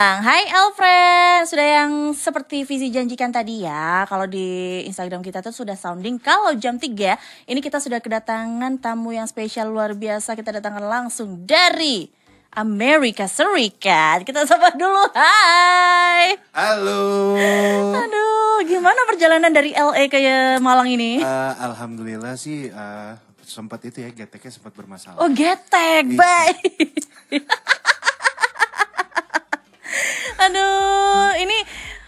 Hai Alfred, sudah yang seperti visi janjikan tadi ya. Kalau di Instagram kita tuh sudah sounding kalau jam 3 ini kita sudah kedatangan tamu yang spesial luar biasa. Kita datangkan langsung dari Amerika Serikat. Kita sapa dulu, hai. Halo. Aduh, gimana perjalanan dari LA ke Malang ini? Alhamdulillah sih sempat itu ya, geteknya sempat bermasalah. Oh, getek, baik. Aduh, ini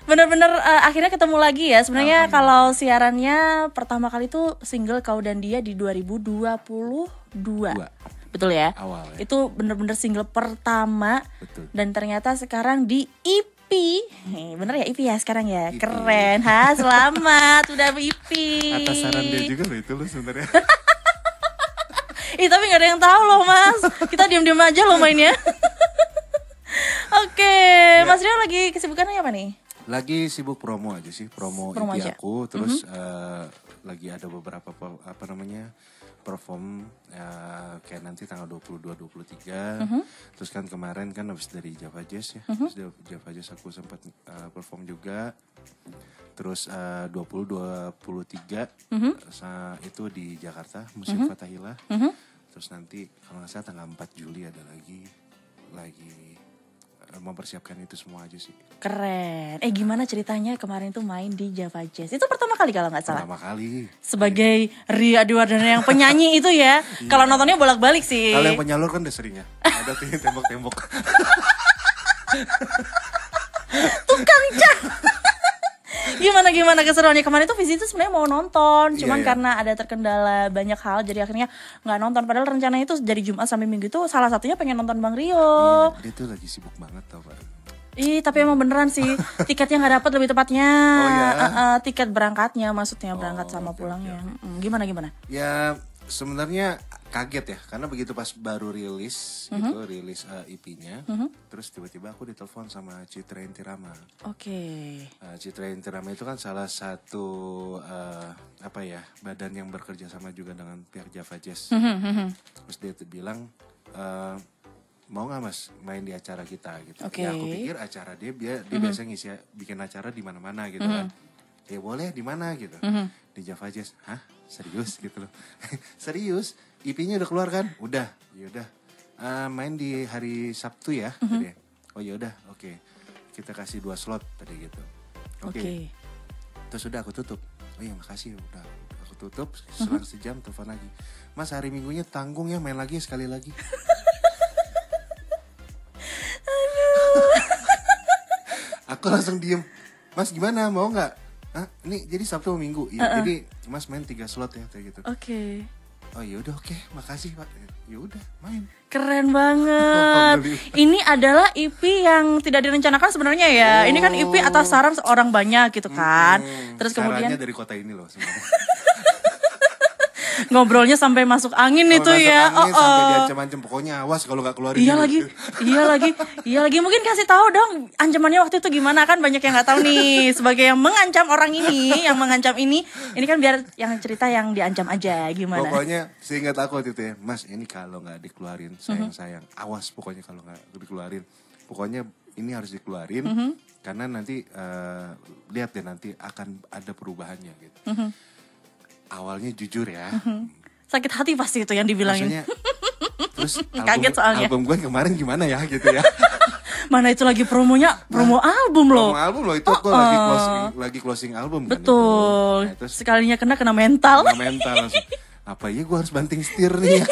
benar-benar akhirnya ketemu lagi ya. Sebenarnya kalau siarannya pertama kali tuh single Kau dan Dia di 2022. Betul ya? Awal ya. Itu benar-benar single pertama. Betul. Dan ternyata sekarang di EP. Bener ya EP ya sekarang ya? EP. Keren, ha? Selamat udah EP. Atas saran dia juga loh itu loh sebenarnya. Tapi gak ada yang tahu loh Mas. Kita diam-diam aja loh mainnya. Oke, ya. Mas Rio lagi kesibukannya apa nih? Lagi sibuk promo aja sih, promo EP aja. aku. Terus lagi ada beberapa perform kayak nanti tanggal 22-23. Terus kan kemarin kan habis dari Java Jazz ya. Terus dari Java Jazz aku sempat perform juga. Terus 20-23 itu di Jakarta, Museum Fathahillah. Terus nanti kalau nggak salah tanggal 4 Juli ada lagi mempersiapkan itu semua aja sih. Keren. Gimana ceritanya kemarin tuh main di Java Jazz? Itu pertama kali kalau nggak salah. Pertama kali. Sebagai Ria Adiwardana yang penyanyi itu ya. Kalau nontonnya bolak-balik sih. Kalau yang penyalur kan udah sering ya. Ada tuh yang tembok-tembok. Tukang cat. Gimana keseruannya kemarin tuh visi itu sebenarnya mau nonton, cuman karena ada terkendala banyak hal jadi akhirnya nggak nonton. Padahal rencananya itu dari Jumat sampai Minggu itu salah satunya pengen nonton Bang Rio. Iya, dia tuh lagi sibuk banget tau Pak. Tapi emang beneran sih tiketnya nggak dapet lebih tepatnya. Oh ya? Tiket berangkatnya maksudnya berangkat sama pulangnya. Gimana? Ya sebenarnya kaget ya karena begitu pas baru rilis EP-nya, terus tiba-tiba aku ditelepon sama Citra Intirama. Oke. Citra Intirama itu kan salah satu badan yang bekerja sama juga dengan pihak Java Jazz. Terus dia bilang mau nggak Mas main di acara kita gitu. Okay. Ya aku pikir acara dia biasa bikin acara di mana-mana gitu kan. Ya boleh di mana gitu. Di Java Jazz. Hah? Serius gitu loh. Serius? EP-nya udah keluar kan? Udah. Yaudah. Main di hari Sabtu ya. Tadi. Oh yaudah, oke. Kita kasih 2 slot tadi gitu. Oke. Terus udah aku tutup. Oh iya makasih udah. Aku tutup. Selang sejam telepon lagi. Mas hari Minggunya tanggung ya main lagi sekali lagi. Aku langsung diem. Mas gimana mau nggak? Ini jadi Sabtu Minggu. Ya, jadi Mas main 3 slot ya kayak gitu. Oke. Oh yaudah oke. Makasih Pak. Yaudah main. Keren banget. Ini adalah EP yang tidak direncanakan sebenarnya ya. Ini kan EP atas saran seorang banyak gitu kan. Terus kemudian sarannya dari kota ini loh sebenarnya. Ngobrolnya sampai masuk angin itu ya. Sampai diancam-ancam pokoknya awas kalau nggak keluarin. Iya lagi. Mungkin kasih tahu dong ancamannya waktu itu gimana, kan banyak yang nggak tahu nih. Sebagai yang mengancam orang ini, yang mengancam ini kan biar yang cerita yang diancam aja gimana. Pokoknya seingat aku waktu itu ya, Mas ini kalau nggak dikeluarin sayang, awas pokoknya kalau nggak dikeluarin. Pokoknya ini harus dikeluarin karena nanti lihat deh nanti akan ada perubahannya gitu. Awalnya jujur ya. Sakit hati pasti itu yang dibilangin. Maksudnya, terus kaget soalnya. album gue kemarin gimana ya gitu ya. Mana itu lagi promo album loh. Promo album loh itu aku lagi closing album. Betul. Kan, nah, terus, sekalinya kena mental. Kena mental langsung. Apa ya gue harus banting setir nih ya.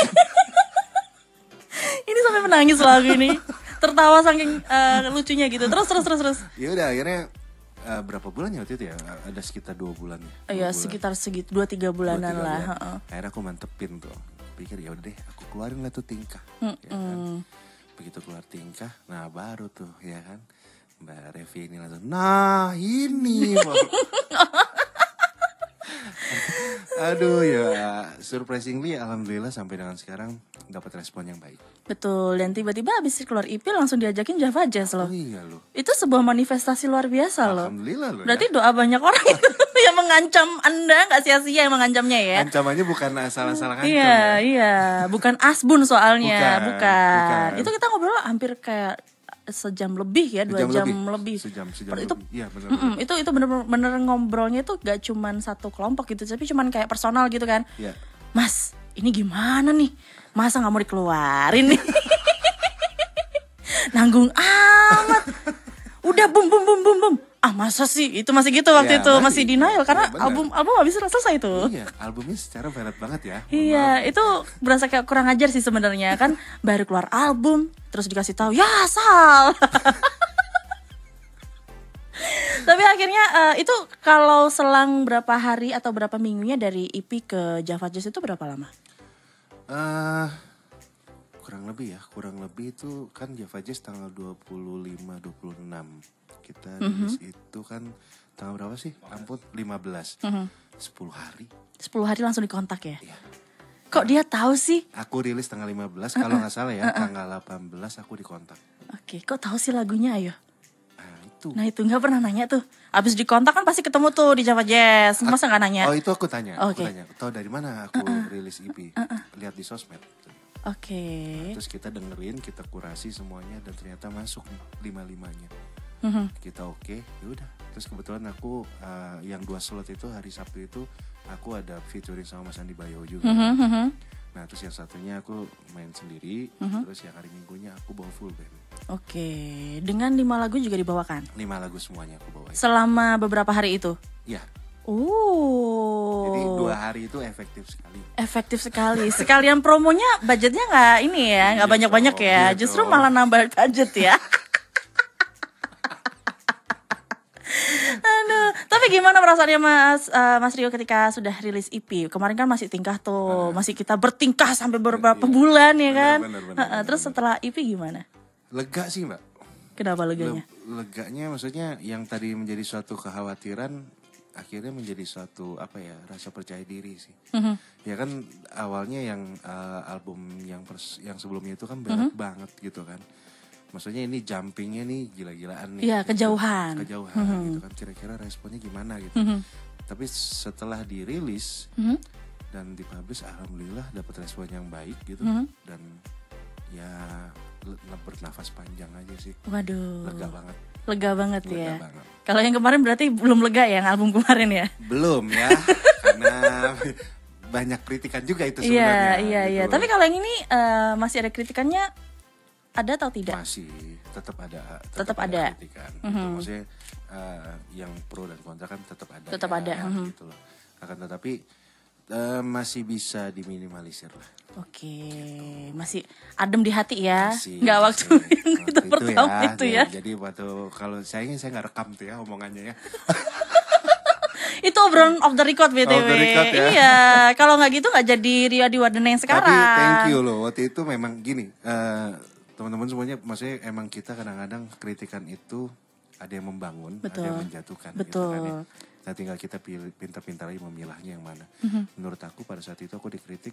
Ini sampai menangis lagu ini. Tertawa saking lucunya gitu. Terus. Ya udah akhirnya berapa bulan ya waktu itu ya? Ada sekitar 2 bulan ya. Iya, sekitar segitu 2-3 bulanan lah. Akhirnya aku mantepin tuh. Pikir ya udah deh, aku keluarin lah tuh Tingkah. Ya kan? Begitu keluar Tingkah, nah baru tuh ya kan. Mbak Revi ini langsung, nah ini. Aduh ya, surprisingly alhamdulillah sampai dengan sekarang dapat respon yang baik. Betul, dan tiba-tiba habis keluar EP langsung diajakin Java Jazz loh. Oh iya loh. Itu sebuah manifestasi luar biasa loh. Alhamdulillah loh. Berarti doa banyak orang itu yang mengancam Anda, gak sia-sia yang mengancamnya ya. Ancamannya bukan asal-asalan ngancam Iya, bukan asbun soalnya, bukan. Bukan. Itu kita ngobrol hampir kayak sejam lebih ya, 2 jam lebih. Sejam itu lebih. Iya benar. itu bener-bener ngobrolnya tuh gak cuman satu kelompok gitu, tapi cuman kayak personal gitu kan. Iya. Mas, ini gimana nih? Masa gak mau dikeluarin nih? Nanggung amat. Udah bum. Ah masa sih? Itu masih gitu waktu itu, masih denial karena album habis selesai tuh. Iya, albumnya secara berat banget ya. Iya, itu berasa kayak kurang ajar sih sebenarnya kan, baru keluar album terus dikasih tahu ya Sal. Tapi akhirnya itu kalau selang berapa hari atau berapa minggunya dari EP ke Java Jazz itu berapa lama? Kurang lebih itu kan Java Jazz tanggal 25-26 kita rilis itu kan tanggal berapa sih? Ampun 15. 10 hari. 10 hari langsung dikontak ya? Iya. Kok dia tahu sih? Aku rilis tanggal 15 kalau nggak salah ya, tanggal 18 aku dikontak. Oke, kok tahu sih lagunya ayo? Nah itu nggak pernah nanya tuh. Abis dikontak kan pasti ketemu tuh di Java Jazz. Masa nggak nanya? Oh itu aku tanya. Okay. Aku tanya. Tahu dari mana aku rilis EP? Lihat di sosmed. Oke. Terus kita dengerin, kita kurasi semuanya dan ternyata masuk 5-5-nya. Kita oke, ya udah. Terus kebetulan aku yang 2 slot itu hari Sabtu itu aku ada featuring sama Mas Andi Bayo juga. Nah terus yang satunya aku main sendiri. Terus yang hari Minggunya aku bawa full band. Oke, dengan 5 lagu juga dibawakan? 5 lagu semuanya aku bawa. Selama beberapa hari itu? Iya. Oh. Jadi 2 hari itu efektif sekali. Efektif sekali. Sekalian promonya budgetnya nggak ini ya, nggak banyak-banyak ya. Justru malah nambah budget ya. Aduh, tapi gimana perasaannya Mas Rio ketika sudah rilis EP? Kemarin kan masih tingkah tuh, masih kita bertingkah sampai beberapa bulan ya kan. Benar, terus setelah EP gimana? Lega sih Mbak. Kenapa leganya? Leganya maksudnya yang tadi menjadi suatu kekhawatiran akhirnya menjadi suatu rasa percaya diri sih. Ya kan awalnya yang album yang sebelumnya itu kan berat banget gitu kan. Maksudnya ini jumpingnya nih gila-gilaan nih. Iya, kejauhan. Gitu kan. Kira-kira responnya gimana gitu. Tapi setelah dirilis dan dipublish, alhamdulillah dapat respon yang baik gitu. Dan ya bernafas panjang aja sih. Waduh. Lega banget ya. Kalau yang kemarin berarti belum lega ya, yang album kemarin ya? Belum ya, karena banyak kritikan juga itu sebenarnya. Iya. Tapi kalau yang ini masih ada kritikannya, ada atau tidak? Masih, tetap ada kritikan. Gitu. Maksudnya yang pro dan kontra kan tetap ada. Gitu loh. Akan tetapi masih bisa diminimalisir lah. Oke, gitu. Masih adem di hati ya, nggak waktu itu pertama itu ya. Jadi waktu kalau saya nggak rekam tuh ya omongannya ya. Itu obrolan off the record BTW. Off the record, ya? Iya, kalau nggak gitu nggak jadi Rio Adiwardana yang sekarang. Tapi thank you loh, waktu itu memang gini, teman-teman semuanya, maksudnya emang kita kadang-kadang kritikan itu ada yang membangun, ada yang menjatuhkan. Betul. Gitu kan ya. Nah tinggal kita pintar-pintar lagi memilahnya yang mana. Menurut aku pada saat itu aku dikritik,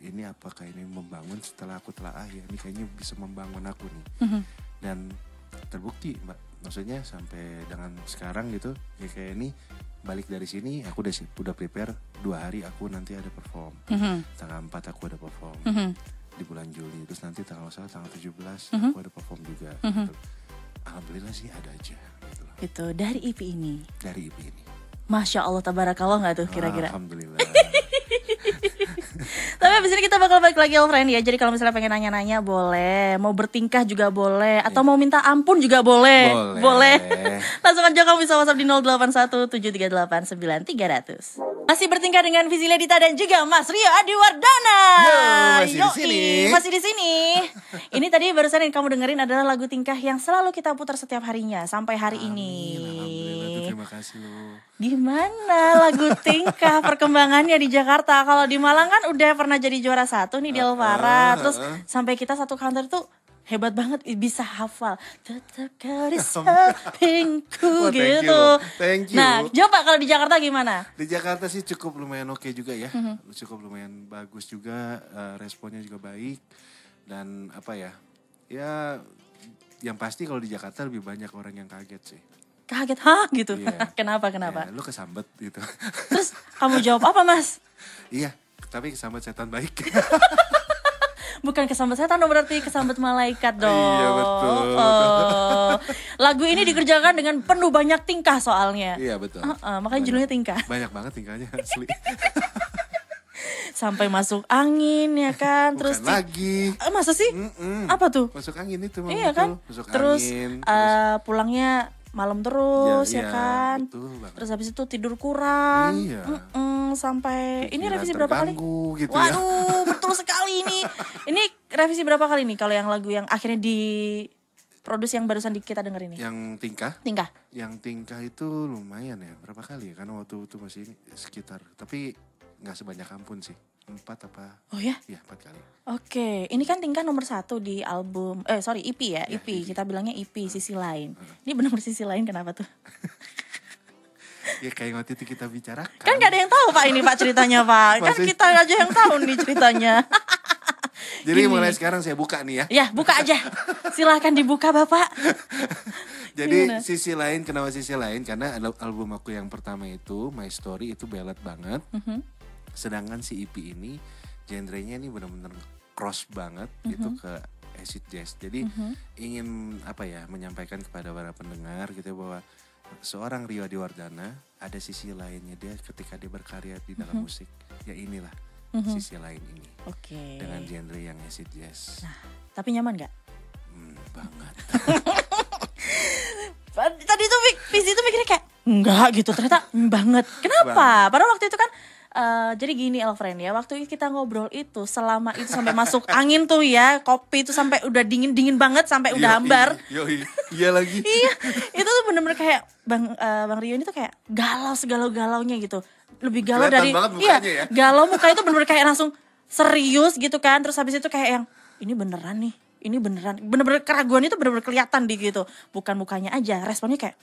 ini apakah ini membangun, setelah aku telaah ya, ini kayaknya bisa membangun aku nih. Dan terbukti Mbak, maksudnya sampai dengan sekarang gitu, ya kayak ini balik dari sini aku udah prepare 2 hari aku nanti ada perform. Tanggal 4 aku ada perform. Di bulan Juli, terus nanti tanggal 17 aku ada perform juga. Gitu. Alhamdulillah sih ada aja. Gitu. Itu dari EP ini. Dari EP ini. Masya Allah tabarakallah nggak tuh kira-kira? Alhamdulillah. Tapi abis ini kita bakal balik lagi friend ya. Jadi kalau misalnya pengen nanya-nanya boleh, mau bertingkah juga boleh, atau mau minta ampun juga boleh. Langsung aja kamu bisa WhatsApp di 0817389300. Masih bertingkah dengan Visi Ledita dan juga Mas Rio Adiwardana. Masih di sini. Ini tadi barusan yang kamu dengerin adalah lagu Tingkah yang selalu kita putar setiap harinya sampai hari ini. Alhamdulillah, terima kasih loh. Gimana lagu Tingkah perkembangannya di Jakarta? Kalau di Malang kan udah pernah jadi juara 1 nih di Alvara. Terus sampai kita satu kantor tuh hebat banget bisa hafal tetap kau di sampingku gitu. Thank you. Nah, coba kalau di Jakarta gimana? Di Jakarta sih cukup lumayan oke juga ya. Cukup lumayan bagus juga, responnya juga baik. Dan ya yang pasti kalau di Jakarta lebih banyak orang yang kaget sih. Kaget gitu. Yeah. Kenapa? Ya, lu kesambet gitu. Terus kamu jawab apa, Mas? Iya, tapi kesambet setan baik. Bukan kesambet setan dong, berarti kesambet malaikat dong. Iya, betul. Oh. Lagu ini dikerjakan dengan penuh banyak tingkah soalnya. Iya betul. Makanya judulnya tingkah. Banyak banget tingkahnya asli. Sampai masuk angin ya kan. Terus Bukan lagi. Masa sih? Apa tuh? Masuk angin itu mah. Iya betul. kan? Masuk Terus angin. pulangnya malam terus ya Iya, kan. betul banget. Terus habis itu tidur kurang. Iya. Sampai ini Pikiran revisi berapa kali? terganggu gitu ya. Waduh, betul sekali ini. Ini revisi berapa kali nih kalau yang lagu yang akhirnya di produce yang barusan kita denger ini? Yang tingkah? Tingkah. Yang tingkah itu lumayan ya. Berapa kali ya? Karena waktu itu masih sekitar. Tapi nggak sebanyak Ampun sih. 4 apa? Oh ya? Iya 4 kali. Oke, ini kan tingkah nomor 1 di album, EP ya, Ya, EP. Kita bilangnya EP, sisi lain. Ini benar sisi lain kenapa tuh? Ya kayak waktu itu kita bicarakan. Kan gak ada yang tahu Pak ini Pak ceritanya Pak. Kan Masih- kita aja yang tahu nih ceritanya. Jadi Gini. mulai sekarang saya buka nih ya. Ya, buka aja. Silahkan dibuka Bapak. Jadi Gimana? sisi lain, kenapa sisi lain? Karena album aku yang pertama itu My Story itu ballad banget. Sedangkan si EP ini genrenya ini benar-benar cross banget gitu ke acid jazz. Jadi ingin menyampaikan kepada para pendengar gitu bahwa seorang Rio Adiwardana ada sisi lainnya dia ketika dia berkarya di dalam musik. Ya inilah sisi lain ini Oke. dengan genre yang acid jazz. Nah, tapi nyaman gak? Banget. Tadi tuh Visi tuh mikirnya kayak enggak gitu, ternyata banget. Kenapa? Padahal waktu itu kan jadi gini Elfriend ya, waktu kita ngobrol itu selama itu sampai masuk angin tuh ya, kopi itu sampai udah dingin banget sampai udah hambar. Iya lagi. Iya, itu tuh bener-bener kayak Bang Rio ini tuh kayak galau segalau-galaunya gitu. Lebih galau Kelihatan dari banget mukanya ya. galau mukanya tuh bener-bener kayak langsung serius gitu kan. Terus habis itu kayak yang ini beneran nih. Ini bener-bener keraguan itu bener-bener kelihatan di gitu. Bukan mukanya aja, responnya kayak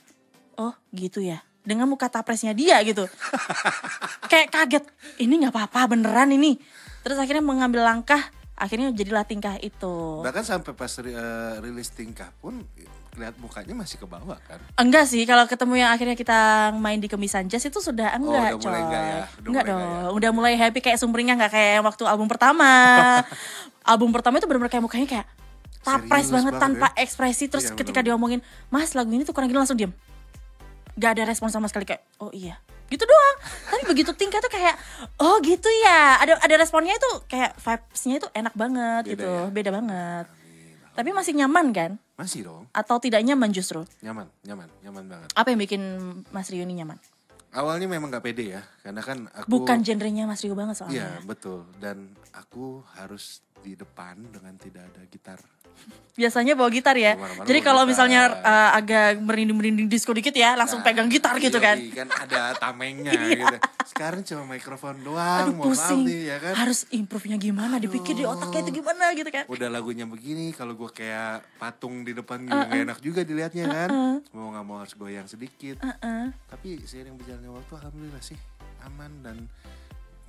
oh gitu ya. Dengan muka tapresnya dia gitu. Kayak kaget, ini gak apa-apa beneran ini. Terus akhirnya mengambil langkah, akhirnya jadilah tingkah itu. Bahkan sampai pas rilis tingkah pun lihat mukanya masih ke bawah kan. Enggak sih, kalau ketemu yang akhirnya kita main di Kemisan Jazz itu sudah enggak, udah mulai coy. enggak ya? Enggak dong, udah mulai happy kayak sumringah, enggak kayak waktu album pertama. Album pertama itu benar-benar kayak mukanya kayak tapres Serius banget banget tanpa ya? ekspresi. Terus Iya, ketika bener-bener. diomongin, "Mas, lagu ini tuh kurang gini," langsung diem. Gak ada respon sama sekali, kayak oh iya gitu doang. Tapi begitu tingkah tuh kayak oh gitu ya, ada responnya itu kayak vibes-nya itu enak banget. Beda gitu ya? Beda banget. Tapi masih nyaman kan? Masih dong. Atau tidak nyaman justru? Nyaman banget. Apa yang bikin Mas Rio ini nyaman? Awalnya memang gak pede ya, karena kan aku Bukan genrenya Mas Rio banget soalnya. Iya betul. Dan aku harus di depan dengan tidak ada gitar. Biasanya bawa gitar ya. Kemana-mana Jadi bawa kalau gitar. misalnya agak merinding-merinding disco dikit ya, langsung pegang gitar gitu kan. Yoi, kan ada tamengnya Iya. gitu. Sekarang cuma mikrofon doang. Aduh Mohon maaf pusing. nih ya kan. Harus improve-nya gimana, dipikir di otaknya itu gimana gitu kan. Udah lagunya begini, kalau gue kayak patung di depan juga gak enak juga dilihatnya kan. Mau gak mau harus goyang sedikit. Tapi seiring berjalannya waktu alhamdulillah sih aman dan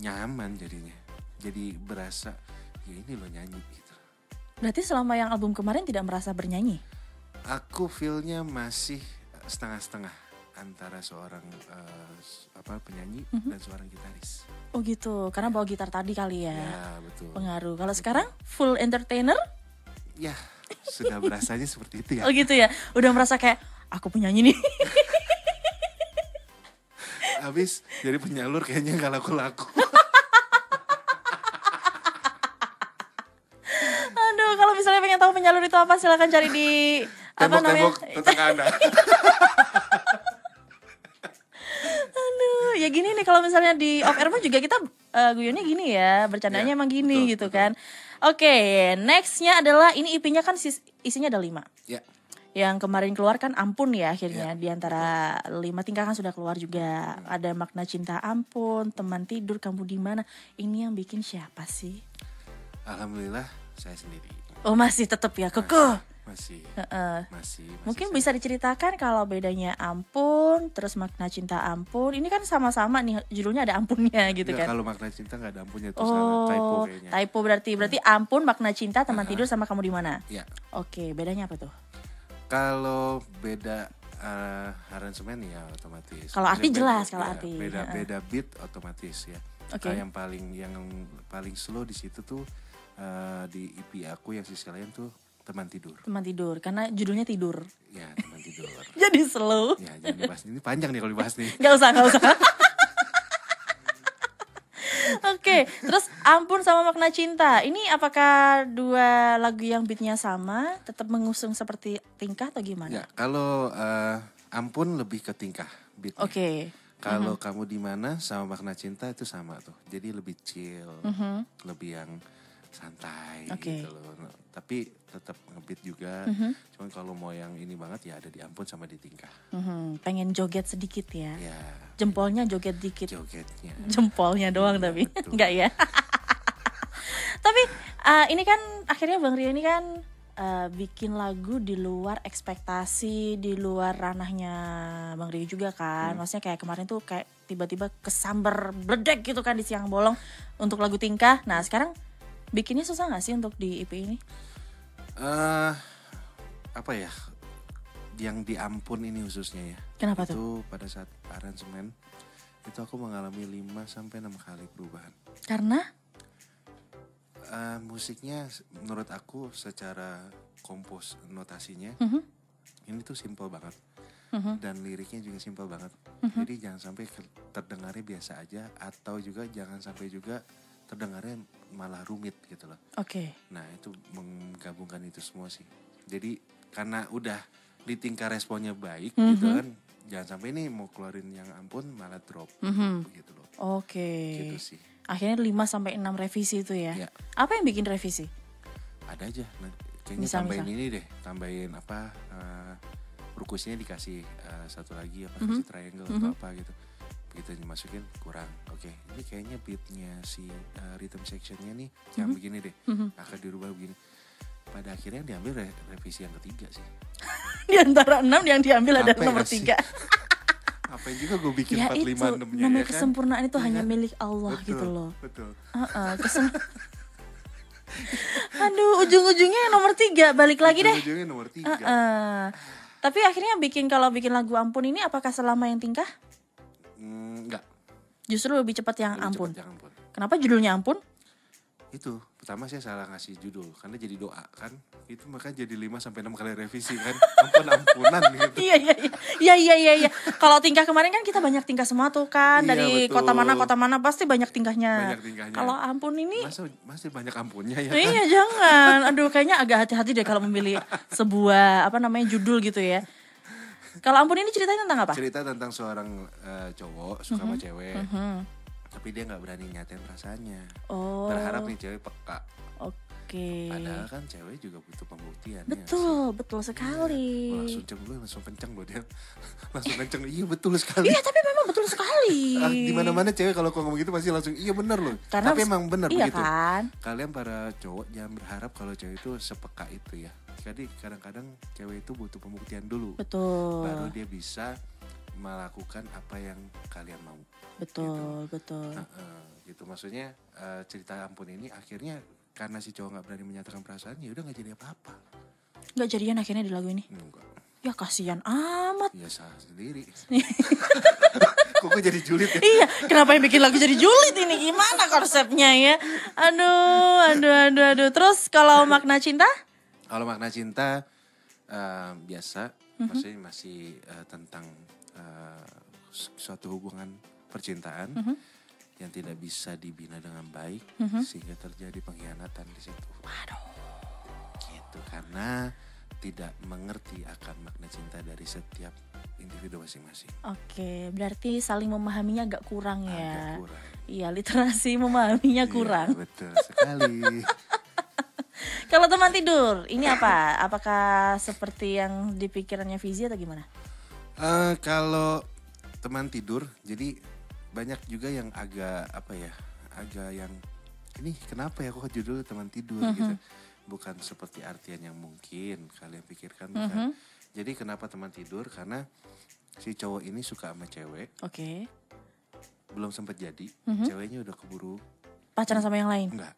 nyaman jadinya. Jadi berasa ya ini loh nyanyi gitu. Berarti selama yang album kemarin tidak merasa bernyanyi? Aku feel-nya masih setengah-setengah antara seorang penyanyi dan seorang gitaris. Oh gitu, karena bawa gitar tadi kali ya. Ya betul. Pengaruh. Kalau sekarang full entertainer? Ya sudah berasanya seperti itu ya. Oh gitu ya. Udah merasa kayak aku penyanyi nih. Habis jadi penyalur kayaknya gak laku-laku. Aduh, kalau misalnya pengen tahu penyalur itu apa, silakan cari di Tembok-tembok tetangga Anda. Aduh, ya gini nih kalau misalnya di off air pun juga kita guyonnya gini ya, bercandanya Ya, emang gini betul, gitu betul. kan. Oke, nextnya adalah ini EP-nya kan isinya ada 5. Ya, Yang kemarin keluar kan Ampun ya akhirnya. Di antara 5 tingkah kan sudah keluar juga. Ada Makna Cinta Ampun, Teman Tidur, Kamu di Mana. Ini yang bikin siapa sih? alhamdulillah saya sendiri. Oh masih tetap ya, kekeh. Masih. Mungkin saya. bisa diceritakan kalau bedanya Ampun, terus Makna Cinta Ampun. Ini kan sama-sama nih judulnya ada ampunnya gitu Nggak, kan. kalau makna cinta gak ada ampunnya itu salah typo kayaknya. Typo berarti Ampun, Makna Cinta, Teman Tidur sama Kamu di Mana. Ya. Oke, bedanya apa tuh? Kalau beda aransemen ya otomatis. Kalau arti Maksudnya jelas, beda- kalau ya, arti. Beda beat otomatis ya. Oke. Yang paling slow di situ tuh di EP aku yang sisi kalian tuh teman tidur. Teman tidur, karena judulnya tidur. Ya teman tidur. Jadi slow. Ya jangan dibahas, ini panjang nih kalau dibahas nih. Gak usah. Oke, terus Ampun sama Makna Cinta. Ini apakah dua lagu yang beatnya sama, tetap mengusung seperti Tingkah atau gimana? Ya kalau Ampun lebih ke tingkah beatnya. Oke. Kalau Kamu di Mana sama Makna Cinta itu sama tuh. Jadi lebih chill, lebih yang santai Oke. gitu loh. Nah, tapi tetap ngebeat juga. Cuman kalau mau yang ini banget ya ada di Ampun sama di Tingkah. Pengen joget sedikit ya. Ya Jempolnya joget dikit. jogetnya. Jempolnya doang Iya, tapi betul. enggak ya. Tapi ini kan akhirnya Bang Rio ini kan bikin lagu di luar ekspektasi, di luar ranahnya Bang Rio juga kan. Maksudnya kayak kemarin tuh kayak tiba-tiba kesamber bledek gitu kan di siang bolong untuk lagu Tingkah. Nah sekarang bikinnya susah gak sih untuk di EP ini? Apa ya? Yang di Ampun ini khususnya ya. Kenapa itu tuh? pada saat aransemen itu aku mengalami 5-6 kali perubahan. Karena? Musiknya menurut aku secara kompos notasinya ini tuh simple banget. Dan liriknya juga simple banget. Jadi jangan sampai terdengarnya biasa aja atau juga jangan sampai juga terdengarnya malah rumit gitu loh. Oke. Nah itu menggabungkan itu semua sih. Jadi karena udah di tingkah responnya baik gitu kan, jangan sampai ini mau keluarin yang Ampun malah drop gitu loh. Oke. Gitu sih. Akhirnya 5-6 revisi itu ya. Ya. Apa yang bikin revisi? Ada aja. Nah, kayaknya tambahin ini deh, tambahin apa rukusnya dikasih satu lagi apa kasih triangle atau apa gitu. Begitu dimasukin kurang. Oke, ini kayaknya beatnya si rhythm sectionnya nih yang begini deh. Akan dirubah begini. Pada akhirnya diambil revisi yang ketiga sih. Di antara 6 yang diambil ada Apa ya nomor sih? 3. Apain juga gue bikin Ya 4, itu 5, 6-nya namanya ya kan? kesempurnaan itu hanya kan? milik Allah Betul, gitu loh. Betul. Aduh, ujung-ujungnya yang nomor 3 balik lagi deh. Ujung-ujungnya nomor 3. Tapi akhirnya kalau bikin lagu Ampun ini apakah selama yang Tingkah? Enggak. Justru lebih cepat yang Lebih Ampun. cepat yang Ampun. Kenapa judulnya Ampun? Itu pertama saya salah ngasih judul karena jadi doa kan. Itu makanya jadi 5-6 kali revisi kan. Ampun-ampunan gitu. Iya. Kalau Tingkah kemarin kan kita banyak tingkah semua tuh kan. Iya, Dari betul. kota mana pasti banyak tingkahnya. Banyak tingkahnya. Kalau Ampun ini Masih banyak ampunnya ya kan. iya jangan. Aduh kayaknya agak hati-hati deh kalau memilih sebuah judul gitu ya. Kalau Ampun ini ceritanya tentang apa? Cerita tentang seorang cowok suka sama cewek. Tapi dia gak berani nyatain perasaannya. Oh. Berharap nih cewek peka. Oke. Padahal kan cewek juga butuh pembuktian. Betul sekali. Langsung kenceng loh dia. Langsung kenceng. Iya betul sekali. Iya tapi memang betul sekali. Di mana-mana cewek kalau ngomong gitu pasti langsung iya bener loh. Karena tapi emang bener iya begitu. Kan? Kalian para cowok jangan berharap kalau cewek itu sepeka itu ya. Jadi kadang-kadang cewek itu butuh pembuktian dulu. Betul. Baru dia bisa melakukan apa yang kalian mau. Betul. Gitu maksudnya cerita Ampun ini akhirnya karena si cowok nggak berani menyatakan perasaan ya udah nggak jadi apa-apa. Nggak jadian akhirnya di lagu ini. Enggak. Ya kasihan amat. Ya salah sendiri. Kok gue jadi julid ya? Iya, kenapa yang bikin lagu jadi julid ini? Gimana konsepnya ya? Aduh. Terus kalau Makna Cinta? Kalau Makna Cinta biasa, maksudnya masih tentang suatu hubungan percintaan yang tidak bisa dibina dengan baik sehingga terjadi pengkhianatan di situ. Waduh. Gitu karena tidak mengerti akan makna cinta dari setiap individu masing-masing. Oke, berarti saling memahaminya agak kurang ya. Agak kurang. Iya, literasi memahaminya kurang. Iya, betul sekali. Kalau Teman Tidur, ini apa? Apakah seperti yang di pikirannya Fizi atau gimana? Kalau Teman Tidur, jadi banyak juga yang agak yang ini kenapa ya kok judul Teman Tidur gitu. Bukan seperti artian yang mungkin kalian pikirkan bukan. Jadi kenapa Teman Tidur? Karena si cowok ini suka sama cewek. Oke. Belum sempat jadi, ceweknya udah keburu pacaran sama yang lain? Enggak.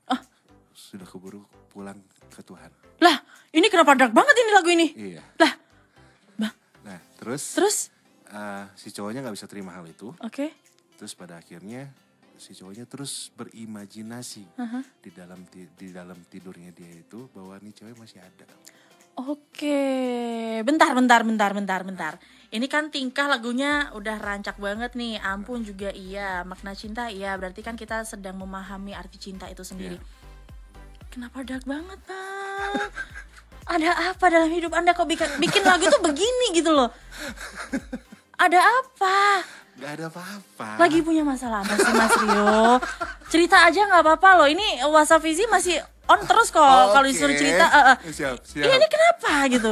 Sudah keburu pulang ke Tuhan. Lah, ini kenapa dark banget ini lagu ini? Iya. Lah. Nah, terus si si cowoknya nggak bisa terima hal itu. Oke. Terus pada akhirnya si cowoknya terus berimajinasi di dalam tidurnya dia itu bahwa nih cewek masih ada. Oke, bentar. Ini kan tingkah lagunya udah rancak banget nih. Ampun juga iya, makna cinta iya. Berarti kan kita sedang memahami arti cinta itu sendiri. Kenapa dark banget, Bang? Ada apa dalam hidup Anda kok bikin lagu tuh begini gitu loh? Ada apa? Gak ada apa-apa. Lagi punya masalah apa sih Mas Rio? Cerita aja nggak apa-apa loh. Ini WhatsApp Vizi masih on terus kok. Kalau disuruh cerita. Siap. Iya ini kenapa gitu?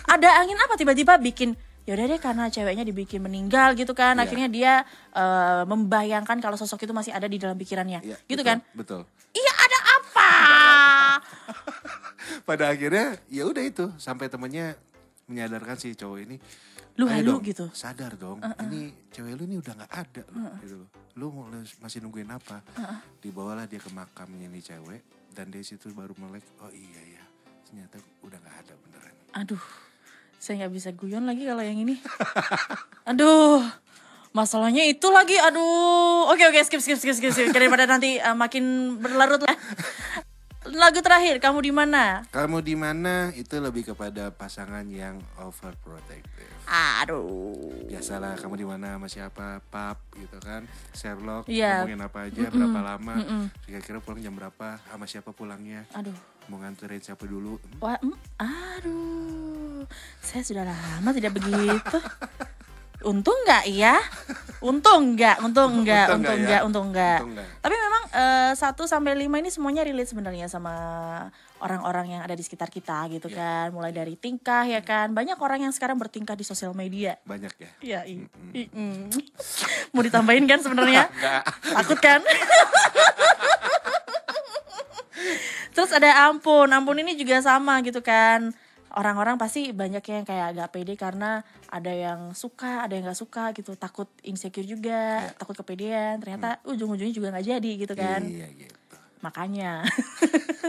Ada angin apa tiba-tiba bikin? Yaudah deh karena ceweknya dibikin meninggal gitu kan. Akhirnya dia membayangkan kalau sosok itu masih ada di dalam pikirannya. Gitu betul, kan? Betul. Iya ada apa? Pada akhirnya ya udah itu sampai temennya menyadarkan si cowok ini. Lu Ayo halu dong, gitu. sadar dong. Ini cewek lu ini udah nggak ada loh, gitu loh. Lu masih nungguin apa? Dibawalah dia ke makamnya nih cewek dan dari situ baru melek. Oh iya ya, ternyata udah nggak ada beneran. Aduh, saya nggak bisa guyon lagi kalau yang ini. Aduh, masalahnya itu lagi. Aduh, oke skip. Daripada nanti makin berlarut lah. Lagu terakhir, Kamu di Mana? Kamu di Mana itu lebih kepada pasangan yang overprotective. Aduh. Biasalah kamu di mana sama siapa, pap gitu kan, Sherlock, Iya. ngomongin apa aja, berapa lama, kira-kira pulang jam berapa, sama siapa pulangnya, Aduh. mau nganterin siapa dulu. Wah, aduh. Saya sudah lama tidak begitu. Untung enggak ya? Untung enggak. Tapi memang 1 sampai 5 ini semuanya relate sebenarnya sama orang-orang yang ada di sekitar kita gitu kan. Mulai dari tingkah ya kan. Banyak orang yang sekarang bertingkah di sosial media. Banyak ya? Iya, mau ditambahin kan sebenarnya? Takut kan? Terus ada ampun ini juga sama gitu kan. Orang-orang pasti banyak yang kayak agak pede karena ada yang suka, ada yang gak suka gitu. Takut insecure juga, takut kepedean. Ternyata ujung-ujungnya juga gak jadi gitu kan. Iya gitu. Makanya.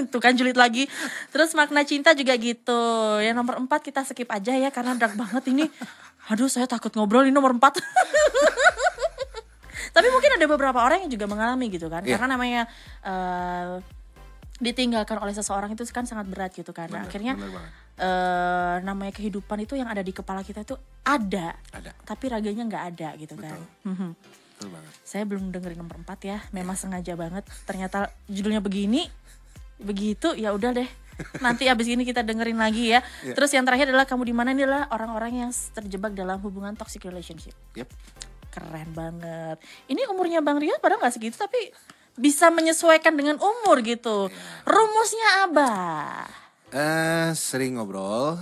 Tuh kan julid lagi. Terus makna cinta juga gitu. Yang nomor 4 kita skip aja ya karena dark banget ini. Aduh saya takut ngobrol ini nomor 4. Tapi mungkin ada beberapa orang yang juga mengalami gitu kan. Karena namanya ditinggalkan oleh seseorang itu kan sangat berat gitu kan. Nah, akhirnya namanya kehidupan itu yang ada di kepala kita itu ada. Tapi raganya nggak ada gitu. Betul. Kan. Betul banget. Saya belum dengerin nomor 4 ya. Memang sengaja banget. Ternyata judulnya begini, begitu ya udah deh. Nanti abis ini kita dengerin lagi ya. Terus yang terakhir adalah Kamu di Mana ini adalah orang-orang yang terjebak dalam hubungan toxic relationship. Keren banget. Ini umurnya Bang Rio padahal nggak segitu tapi bisa menyesuaikan dengan umur gitu. Rumusnya apa? Sering ngobrol.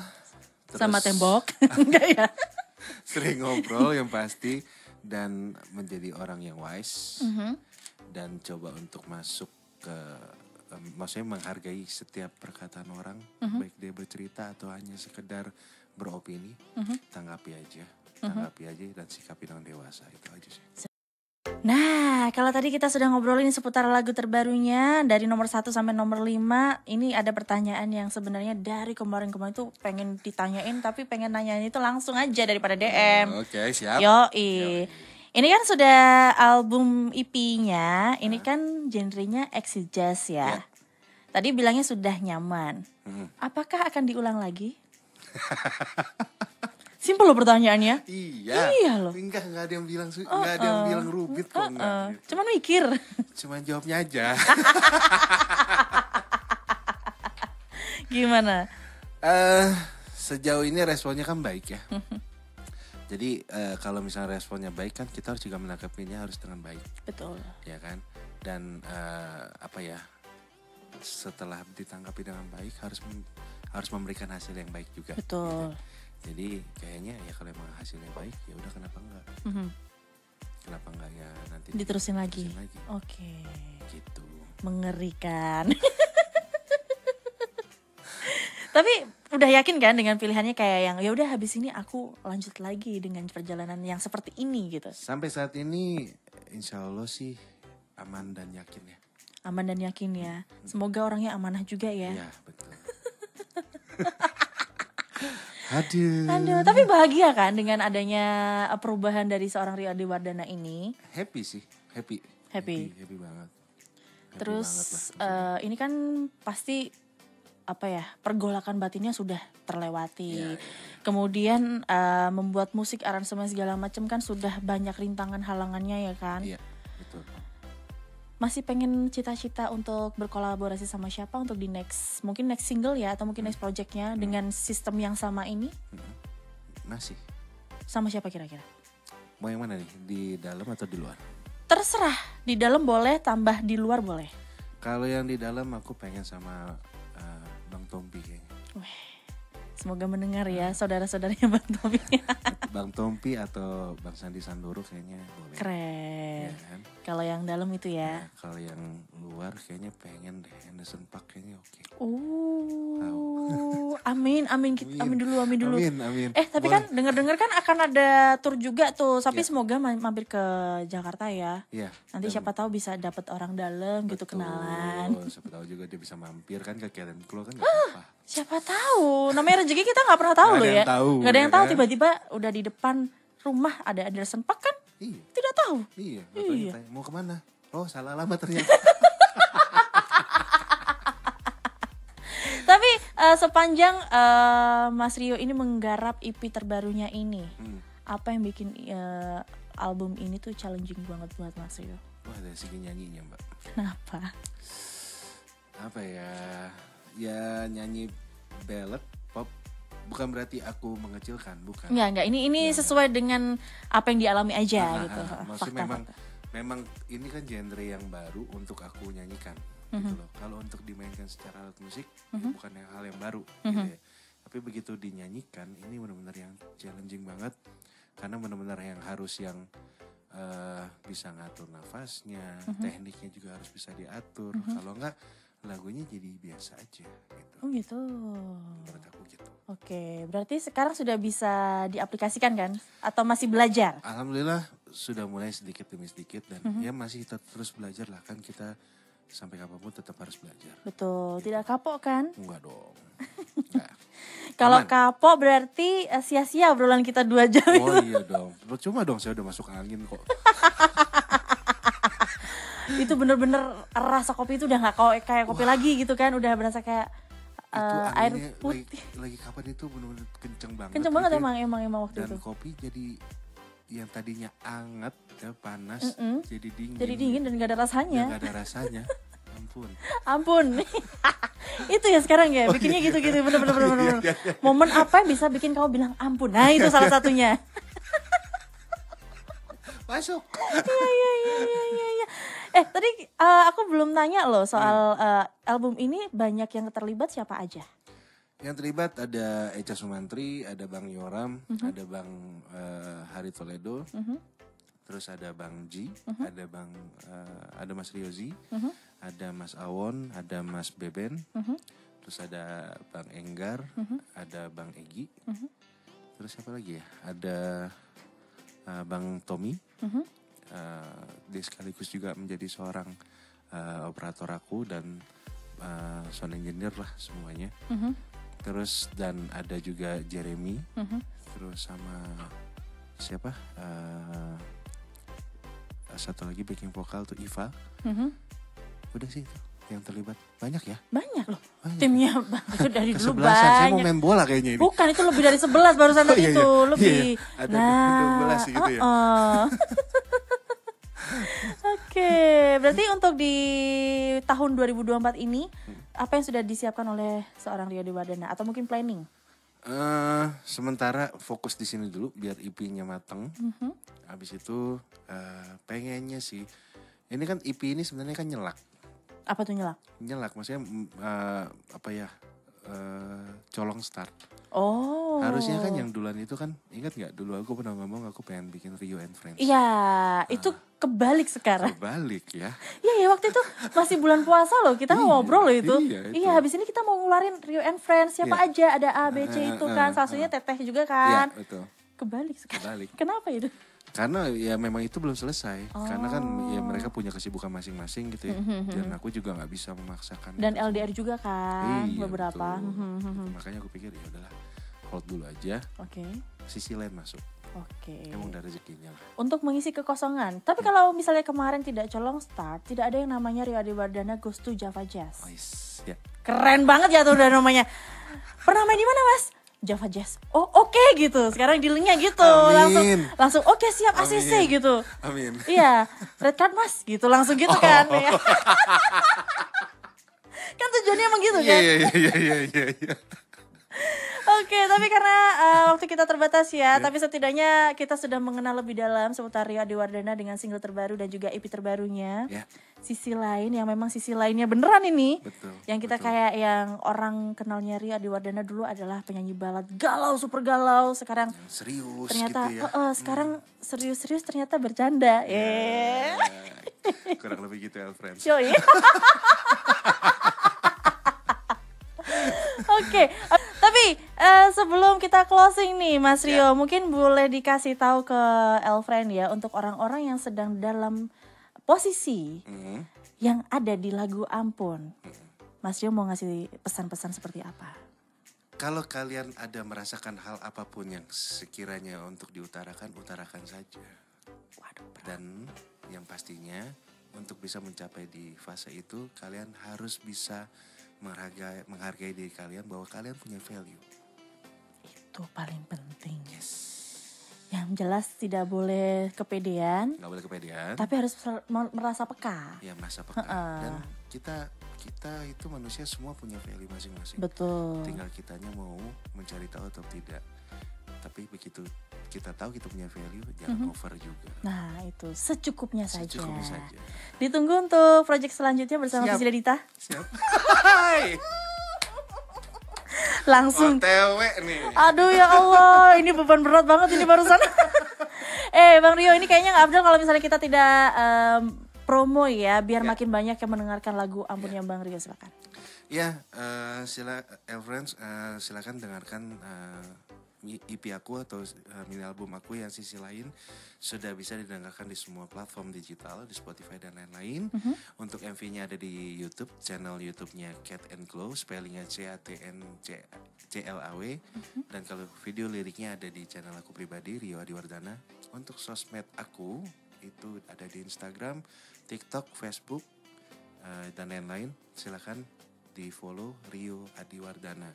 Sama tembok. Enggak ya? Sering ngobrol yang pasti. Dan menjadi orang yang wise. Dan coba untuk masuk ke maksudnya menghargai setiap perkataan orang. Baik dia bercerita atau hanya sekedar beropini. Tanggapi aja dan sikapi dengan dewasa. Itu aja sih. Nah, kalau tadi kita sudah ngobrolin seputar lagu terbarunya dari nomor 1 sampai nomor 5, ini ada pertanyaan yang sebenarnya dari kemarin-kemarin tuh pengen ditanyain tapi pengen nanyain itu langsung aja daripada DM. Oke, siap. Yoi. Ini kan sudah album EP-nya, ini kan genrenya acid jazz ya. Tadi bilangnya sudah nyaman. Apakah akan diulang lagi? Simpel loh pertanyaannya. Iya loh. Enggak ada yang bilang enggak ada yang bilang rumit kok enggak. Gitu. Cuman mikir. Cuman jawabnya aja. Gimana? Sejauh ini responnya kan baik ya. Jadi kalau misalnya responnya baik kan kita harus juga menanggapinya harus dengan baik. Betul. Ya kan? Dan setelah ditanggapi dengan baik harus memberikan hasil yang baik juga. Betul. Gitu. Jadi kayaknya ya kalau emang hasilnya baik ya udah kenapa enggak? Kenapa enggak ya nanti diterusin lagi. Oke. Gitu. Mengerikan. Tapi udah yakin kan dengan pilihannya kayak yang ya udah habis ini aku lanjut lagi dengan perjalanan yang seperti ini gitu. Sampai saat ini insya Allah sih aman dan yakin ya. Aman dan yakin ya. Semoga orangnya amanah juga ya. Iya betul. Aduh, tapi bahagia kan dengan adanya perubahan dari seorang Rio Adiwardana ini? Happy sih, happy. Happy. Happy banget. Happy Terus banget lah. ini kan pasti apa ya, pergolakan batinnya sudah terlewati. Iya. Kemudian membuat musik, aransemen segala macam kan sudah banyak rintangan halangannya ya kan. Iya, betul. Masih pengen cita-cita untuk berkolaborasi sama siapa untuk di mungkin next single ya, atau mungkin next projectnya dengan sistem yang sama ini? Masih. Sama siapa kira-kira? Mau yang mana nih? Di dalam atau di luar? Terserah, di dalam boleh, tambah di luar boleh. Kalau yang di dalam aku pengen sama Bang Tompi kayaknya. Semoga mendengar ya saudara-saudaranya Bang Tommy. Bang Tompi atau Bang Sandi Sandoro kayaknya boleh. Keren. Ya kan? Kalau yang dalam itu ya. Nah, kalau yang luar kayaknya pengen deh Anderson Paak kayaknya oke. Amin dulu. Amin. Tapi Boleh. kan dengar-dengar kan akan ada tour juga tuh. Tapi Ya. semoga mampir ke Jakarta ya. Iya. Nanti siapa tahu bisa dapat orang dalam gitu, Betul. kenalan. Siapa tahu juga dia bisa mampir kan ke Karen Klo kan gak apa-apa. Siapa tahu. Namanya rezeki kita nggak pernah tahu Nggak loh ada ya. yang tahu, Nggak ada yang ya tahu kan? tiba-tiba udah di depan rumah ada Anderson Paak kan? Iya. Tidak tahu. Iya. Iya. Tanya, mau kemana? Oh salah alamat ternyata. Tapi sepanjang Mas Rio ini menggarap EP terbarunya ini, apa yang bikin album ini tuh challenging banget buat Mas Rio? Wah dari segi nyanyinya Mbak. Kenapa? Apa ya? Ya nyanyi ballad pop. Bukan berarti aku mengecilkan, bukan. Enggak. Ini sesuai dengan apa yang dialami aja gitu. Maksudnya memang ini kan genre yang baru untuk aku nyanyikan gitu loh. Kalau untuk dimainkan secara alat musik bukan hal yang baru gitu ya. Tapi begitu dinyanyikan ini benar-benar yang challenging banget karena benar-benar yang harus yang bisa ngatur nafasnya, tekniknya juga harus bisa diatur. Kalau enggak lagunya jadi biasa aja gitu. Oh gitu. Menurut aku gitu. Oke, berarti sekarang sudah bisa diaplikasikan kan? Atau masih belajar? Alhamdulillah sudah mulai sedikit demi sedikit dan ya masih terus belajar lah kan kita sampai kapanpun tetap harus belajar. Betul, tidak kapok kan? Enggak dong. Enggak. Kalau Aman. kapok berarti sia-sia obrolan kita 2 jam itu. Oh iya dong. Percuma dong saya udah masuk angin kok. Itu bener-bener rasa kopi itu udah nggak kayak kopi lagi gitu kan, udah berasa kayak Itu air anginnya putih. lagi kapan itu benar-benar kenceng banget. Kenceng banget gitu ya. emang waktu Dan itu. kopi jadi yang tadinya anget ya panas jadi dingin. Jadi dingin dan gak ada rasanya. Nggak ada rasanya. Ampun. Ampun. Itu ya sekarang ya, bikinnya gitu-gitu bener-bener. Momen apa yang bisa bikin kamu bilang ampun? Nah itu salah satunya. Masuk. Iya. Tadi aku belum tanya loh soal album ini banyak yang terlibat siapa aja? Yang terlibat ada Echa Sumantri, ada Bang Yoram, ada Bang Hari Toledo, terus ada Bang Ji, ada Mas Riozi, ada Mas Awon, ada Mas Beben, terus ada Bang Enggar, ada Bang Egi, terus siapa lagi ya? Ada Bang Tommy, dia sekaligus juga menjadi seorang operator aku dan sound engineer lah semuanya. Terus dan ada juga Jeremy, terus sama siapa? Satu lagi backing vokal tuh Iva. Udah sih itu yang terlibat banyak ya. Banyak loh. Banyak. Timnya itu dari dulu Kesebelasan, saya mau banyak. main bola kayaknya ini. Bukan, itu lebih dari 11 barusan tadi iya. itu, lebih. Iya, ada 12 gitu ya. Oke, berarti untuk di tahun 2024 ini apa yang sudah disiapkan oleh seorang Rio Dewardana atau mungkin planning? Sementara fokus di sini dulu biar EP-nya mateng. Habis itu pengennya sih, ini kan EP ini sebenarnya kan nyelak. Apa tuh nyelak? Nyelak maksudnya colong start. Oh. Harusnya kan yang duluan itu kan, ingat nggak dulu aku pernah ngomong aku pengen bikin Rio and Friends. Iya, itu kebalik sekarang. Kebalik ya. Iya ya, waktu itu masih bulan puasa loh, kita ngobrol loh itu. Iya, itu. Iya, habis ini kita mau ngeluarin Rio and Friends, siapa Iya. aja, ada A, B, C itu kan, salah satunya Teteh juga Iya kan. betul. Kebalik sekarang. Kebalik. Kenapa itu? Karena ya memang itu belum selesai. Karena kan ya mereka punya kesibukan masing-masing gitu ya. Dan aku juga nggak bisa memaksakan. Dan itu. LDR juga kan, Iya, beberapa. betul. Gitu. Makanya aku pikir ya udahlah hold dulu aja. Oke. Sisi lain masuk. Oke. Emang udah rezekinya lah. Untuk mengisi kekosongan. Tapi kalau misalnya kemarin tidak colong start, tidak ada yang namanya Rio Adiwardana goes to Java Jazz. Ya. Keren banget ya tuh udah namanya. Pernah main di mana, Mas? Java Jazz. Oh, oke gitu. Sekarang dealingnya gitu. Amin. Langsung oke siap ACC gitu. Amin. Iya, red card Mas gitu. Langsung gitu kan. Ya. Kan tujuannya emang gitu kan. Iya. Oke, tapi karena waktu kita terbatas ya, tapi setidaknya kita sudah mengenal lebih dalam seputar Rio Adiwardana dengan single terbaru dan juga EP terbarunya. Ya. Sisi lain yang memang sisi lainnya beneran ini. Betul. Yang kita kayak yang orang kenalnya Rio Adiwardana dulu adalah penyanyi balad galau, super galau. Sekarang Yang serius ternyata gitu ya. sekarang serius-serius ternyata bercanda. Kurang lebih gitu ya, friends. Yoi. Oke, tapi sebelum kita closing nih Mas Rio, mungkin boleh dikasih tahu ke Elfriend ya untuk orang-orang yang sedang dalam posisi yang ada di lagu Ampun. Mas Rio mau ngasih pesan-pesan seperti apa? Kalau kalian ada merasakan hal apapun yang sekiranya untuk diutarakan, utarakan saja. Waduh, Dan yang pastinya untuk bisa mencapai di fase itu, kalian harus bisa menghargai diri kalian bahwa kalian punya value. itu paling penting. Yang jelas tidak boleh kepedean, Nggak boleh kepedean. tapi harus merasa peka. Ya, merasa peka. Dan kita itu manusia semua punya value masing-masing. Betul. Tinggal kitanya mau mencari tahu atau tidak. Tapi begitu kita tahu kita punya value, jangan over juga. Nah itu secukupnya saja. Secukupnya saja. Ditunggu untuk project selanjutnya bersama Siap. Visi Dita. Siap. Langsung. OTW nih. Aduh ya Allah, ini beban berat banget ini barusan. Bang Rio, ini kayaknya nggak abdul kalau misalnya kita tidak promo ya, biar makin banyak yang mendengarkan lagu Ampun yang Bang Rio, silakan. Ya, friends, silakan dengarkan EP aku atau mini album aku yang sisi lain sudah bisa didengarkan di semua platform digital, di Spotify dan lain-lain. Untuk MV-nya ada di YouTube, channel YouTube-nya Cat and Glow, spellingnya CATNCLAW. Dan kalau video liriknya ada di channel aku pribadi, Rio Adiwardana. Untuk sosmed aku itu ada di Instagram, TikTok, Facebook, dan lain-lain. Silakan di follow Rio Adiwardana.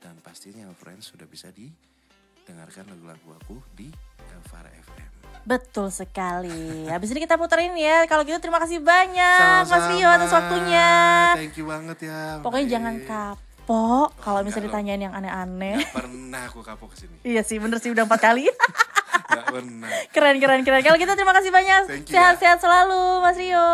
Dan pastinya friends sudah bisa dengarkan lagu-lagu aku di Elvara FM. Betul sekali. Habis ini kita puterin ya. Kalau gitu terima kasih banyak Sama-sama. Mas Rio atas waktunya. Thank you banget ya. Pokoknya jangan kapok kalau misalnya enggak ditanyain yang aneh-aneh. Gak pernah aku kapok kesini. Iya sih, bener sih udah 4 kali. Gak pernah. Keren. Kalau gitu terima kasih banyak. Thank you, Sehat-sehat selalu Mas Rio.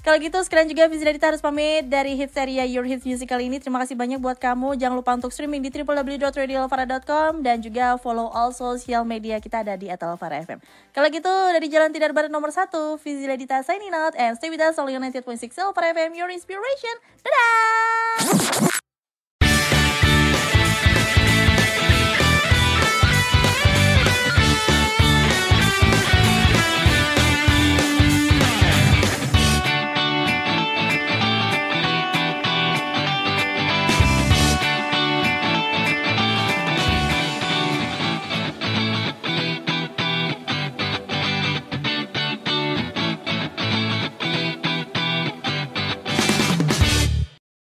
Kalau gitu sekarang juga Visi Dita harus pamit dari Hitseria Your Hits Music kali ini. Terima kasih banyak buat kamu. Jangan lupa untuk streaming di www.radioelvara.com dan juga follow all social media kita ada di @elvara FM. Kalau gitu dari Jalan Tidar Barat nomor 1, Visi Dita signing out and stay with us on 90.6 Elvara FM, your inspiration. Dadah!